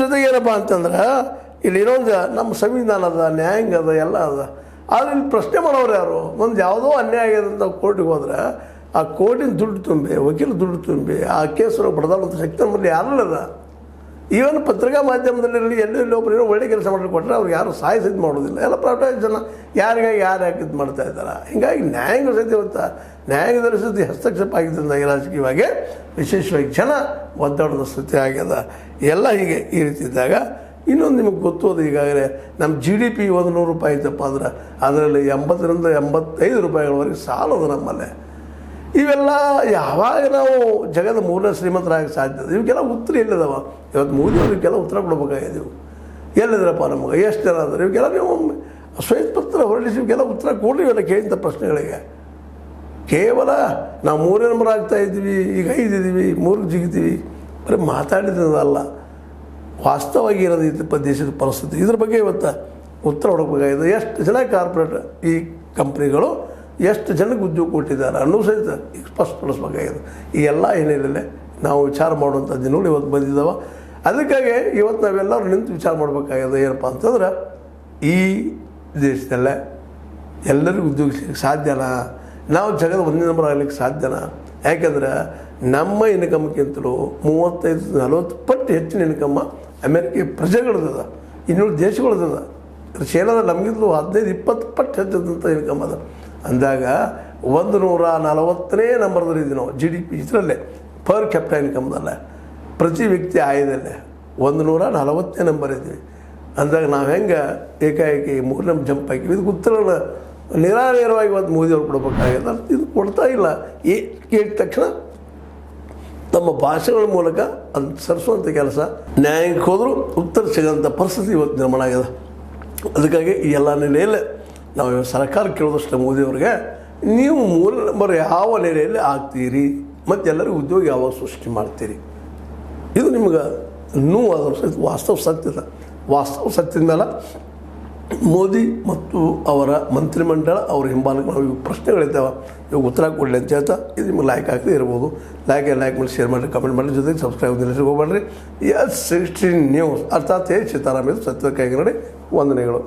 ಜೊತೆಗೆ ಏನಪ್ಪ ಅಂತಂದ್ರೆ ಇಲ್ಲಿ ಇನ್ನೊಂದು ನಮ್ಮ ಸಂವಿಧಾನ ಅದ, ನ್ಯಾಯಾಂಗ ಅದ, ಎಲ್ಲ ಅದ. ಆದರೆ ಇಲ್ಲಿ ಪ್ರಶ್ನೆ ಮಾಡೋರು ಯಾರು? ಒಂದು ಯಾವುದೋ ಅನ್ಯಾಯ ಆಗ್ಯದಂತ ಕೋರ್ಟಿಗೆ ಹೋದ್ರೆ ಆ ಕೋರ್ಟಿನ ದುಡ್ಡು ತುಂಬಿ, ವಕೀಲ ದುಡ್ಡು ತುಂಬಿ ಆ ಕೇಸನ್ನು ಬಡದಾಡುವಂಥ ಶಕ್ತಿ ನಮ್ಮಲ್ಲಿ ಯಾರೂ ಅದ. ಈವನ್ ಪತ್ರಿಕಾ ಮಾಧ್ಯಮದಲ್ಲಿ ಎಲ್ಲೆಲ್ಲಿ ಒಬ್ಬರು ಒಳ್ಳೆ ಕೆಲಸ ಮಾಡಲಿಕ್ಕೆ ಕೊಟ್ಟರೆ ಅವ್ರು ಯಾರು ಸಹಾಯ ಮಾಡೋದಿಲ್ಲ. ಎಲ್ಲ ಪ್ರೈವೇಟ್ ಜನ ಯಾರಿಗಾಗಿ ಯಾರು ಯಾಕೆ ಇದು ಮಾಡ್ತಾ ಇದ್ದಾರೆ. ಹೀಗಾಗಿ ನ್ಯಾಯಾಂಗ ಸಹಿತ ಇವತ್ತು ನ್ಯಾಯಾಂಗದಲ್ಲಿ ಸಹಿತ ಹಸ್ತಕ್ಷೇಪ ಆಗಿದ್ದರಿಂದ ರಾಜಕೀಯವಾಗಿ ವಿಶೇಷವಾಗಿ ಜನ ಒದ್ದಾಡೋದು ಸ್ಥಿತಿ ಆಗ್ಯದ. ಎಲ್ಲ ಹೀಗೆ ಈ ರೀತಿ ಇದ್ದಾಗ ಇನ್ನೊಂದು ನಿಮಗೆ ಗೊತ್ತೋದು, ಈಗಾಗಲೇ ನಮ್ಮ GDP ₹100 ಇತ್ತಪ್ಪ ಅಂದ್ರೆ ಅದರಲ್ಲಿ 80ರಿಂದ 85 ರೂಪಾಯಿಗಳವರೆಗೆ ಸಾಲದು ನಮ್ಮಲ್ಲೇ. ಇವೆಲ್ಲ ಯಾವಾಗ ನಾವು ಜಗದ 3ನೇ ಶ್ರೀಮಂತರಾಗ ಸಾಧ್ಯ? ಇವಕ್ಕೆಲ್ಲ ಉತ್ತರ ಎಲ್ಲಿದಾವ? ಇವತ್ತು ಮೋದಿಯವರಿಗೆಲ್ಲ ಉತ್ತರ ಕೊಡಬೇಕಾಗಿದ್ದೀವಿ. ಎಲ್ಲಿದ್ರಪ್ಪ ನಮಗೆ? ಎಷ್ಟು ಜನ ಅಂದ್ರೆ ಇವಕ್ಕೆಲ್ಲ ನೀವು ಶ್ವೇತಪತ್ರ ಹೊರಡಿಸಿ ಇವಕ್ಕೆಲ್ಲ ಉತ್ತರ ಕೊಡಲಿ. ಇವೆಲ್ಲ ಕೇಳಿದ ಪ್ರಶ್ನೆಗಳಿಗೆ ಕೇವಲ ನಾವು 3ನೇ ನಂಬರ್ ಆಗ್ತಾಯಿದ್ದೀವಿ, ಈಗ 5 ಇದ್ದೀವಿ, 3ಕ್ಕೆ ಜಿಗಿತೀವಿ, ಬರೀ ಮಾತಾಡಿದ್ದಲ್ಲ, ವಾಸ್ತವವಾಗಿ ಇರೋದು ದೇಶದ ಪರಿಸ್ಥಿತಿ. ಇದ್ರ ಬಗ್ಗೆ ಇವತ್ತು ಉತ್ತರ ಹುಡುಕಬೇಕಾಗಿದೆ. ಎಷ್ಟು ಜನ ಕಾರ್ಪೊರೇಟ್ ಈ ಕಂಪ್ನಿಗಳು ಎಷ್ಟು ಜನಕ್ಕೆ ಉದ್ಯೋಗ ಕೊಟ್ಟಿದ್ದಾರೆ ಅನ್ನೋ ಸಹಿತ ಈಗ ಸ್ಪಷ್ಟಪಡಿಸ್ಬೇಕಾಗಿದೆ. ಈ ಎಲ್ಲ ಹಿನ್ನೆಲೆಯಲ್ಲೇ ನಾವು ವಿಚಾರ ಮಾಡುವಂಥ ದಿನಗಳು ಇವತ್ತು ಬಂದಿದ್ದಾವೆ. ಅದಕ್ಕಾಗಿ ಇವತ್ತು ನಾವೆಲ್ಲರೂ ನಿಂತು ವಿಚಾರ ಮಾಡಬೇಕಾಗಿದೆ. ಏನಪ್ಪ ಅಂತಂದ್ರೆ ಈ ದೇಶದಲ್ಲೇ ಎಲ್ಲರಿಗೂ ಉದ್ಯೋಗ ಸಿಗಕ್ಕೆ ಸಾಧ್ಯನಾ? ನಾವು ಜಗದ 1ನೇ ನಂಬರ್ ಆಗಲಿಕ್ಕೆ ಸಾಧ್ಯನಾ? ಯಾಕೆಂದ್ರೆ ನಮ್ಮ ಇನ್ಕಮ್ಗಿಂತಲೂ 35-40 ಪಟ್ಟು ಹೆಚ್ಚಿನ ಇನ್ಕಮ್ಮ ಅಮೇರಿಕೆ ಪ್ರಜೆಗಳದ, ಇನ್ನೂರು ದೇಶಗಳದ. ಚೈನಾದ ನಮಗಿಂತಲೂ 15-20 ಪಟ್ಟು ಹೆಚ್ಚಿದಂಥ ಇನ್ಕಮ್ ಅದ. ಅಂದಾಗ 140ನೇ ನಂಬರ್ದಲ್ಲಿ ಇದ್ದೀವಿ ನಾವು GDP ಇದರಲ್ಲೇ ಪರ್ ಕ್ಯಾಪಿಟಲ್ ಇನ್ಕಮ್ದಲ್ಲ, ಪ್ರತಿ ವ್ಯಕ್ತಿ ಆಯದಲ್ಲೇ 140ನೇ ನಂಬರ್ ಇದ್ದೀವಿ. ಅಂದಾಗ ನಾವು ಹೆಂಗೆ ಏಕಾಏಕಿ 3ನೇ ನಂಬರ್ ಜಂಪ್ ಹಾಕಿವಿ? ಇದಕ್ಕೆ ಉತ್ತರನ ನೇರವಾಗಿ ಇವತ್ತು ಮೋದಿಯವ್ರು ಕೊಡಬೇಕಾಗಿದೆ. ಇದು ಕೊಡ್ತಾ ಇಲ್ಲ. ಕೇಳಿದ ತಕ್ಷಣ ತಮ್ಮ ಭಾಷೆಗಳ ಮೂಲಕ ಅದು ಸರಿಸುವಂಥ ಕೆಲಸ, ನ್ಯಾಯಕ್ಕೆ ಹೋದರೂ ಉತ್ತರ ಸಿಗೋಂಥ ಪರಿಸ್ಥಿತಿ ಇವತ್ತು ನಿರ್ಮಾಣ ಆಗಿದೆ. ಅದಕ್ಕಾಗಿ ಈ ಎಲ್ಲ ನೆಲೆಯಲ್ಲೇ ನಾವು ಸರ್ಕಾರ ಕೇಳೋದಷ್ಟೇ ಮೋದಿಯವ್ರಿಗೆ, ನೀವು 3ನೇ ನಂಬರ್ ಯಾವ ನೆಲೆಯಲ್ಲಿ ಆಗ್ತೀರಿ ಮತ್ತು ಎಲ್ಲರಿಗೂ ಉದ್ಯೋಗ ಯಾವಾಗ ಸೃಷ್ಟಿ ಮಾಡ್ತೀರಿ? ಇದು ನಿಮ್ಗೆ ನೋವಾದರೂ ಸಹಿತ ವಾಸ್ತವ ಸತ್ಯದ ಮೇಲೆ ಮೋದಿ ಮತ್ತು ಅವರ ಮಂತ್ರಿಮಂಡಲ ಅವರ ಹಿಂಬಾಲಕ ನಾವು ಇವು ಪ್ರಶ್ನೆಗಳಿದ್ದಾವೆ, ಇವಾಗ ಉತ್ತರ ಕೊಡಲಿ ಅಂತ ಹೇಳ್ತಾ ಇದು ನಿಮ್ಗೆ ಲೈಕ್ ಆಗದೆ ಇರ್ಬೋದು. ಲೈಕ್ ಮಾಡಿ, ಶೇರ್ ಮಾಡಿರಿ, ಕಮೆಂಟ್ ಮಾಡಿರಿ, ಜೊತೆಗೆ ಸಬ್ಸ್ಕ್ರೈಬ್ ನಿಲ್ಲಿಸಿ ಹೋಗ್ಬೇಡ್ರಿ. S16 ನ್ಯೂಸ್ ಅರ್ಥಾತ್ ಸೀತಾರಾಮ್ ಇದು ಸತ್ಯದ ಕೈಗೆ ನೋಡಿ. ವಂದನೆಗಳು.